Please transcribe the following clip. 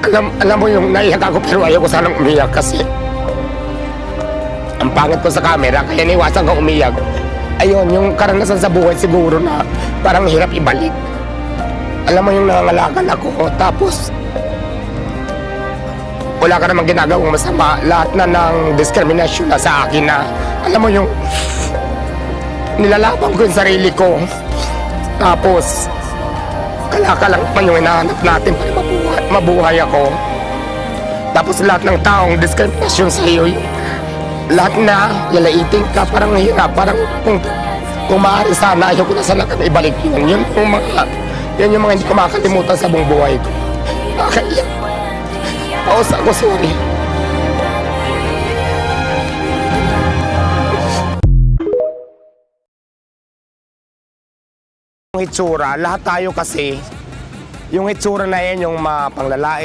Alam mo yung naiyak ako pero ayoko sanang umiyak kasi ang pangit ko sa camera kaya niwasan ko umiyak. Ayun, yung karanasan sa buhay siguro na parang hirap ibalik. Alam mo yung nangangalakal ako tapos wala ka namang ginagawang masama. Lahat na ng diskriminasyon na sa akin na alam mo yung nilalaban ko yung sarili ko. Tapos kalakal lang pa yung hinahanap natin para mabuhay ako. Tapos lahat ng taong diskriminasyon sa iyo, lahat na lalaitin ka, parang hirap, parang kung maaari sana, ayaw ko na sana ka ibalik yun. Yun yung mga hindi ko makakalimutan sa buong buhay ko. Nakakaiyak. Paus ako, sorry. Yung itsura, lahat tayo kasi, yung itsura na yan yung mapanglalait,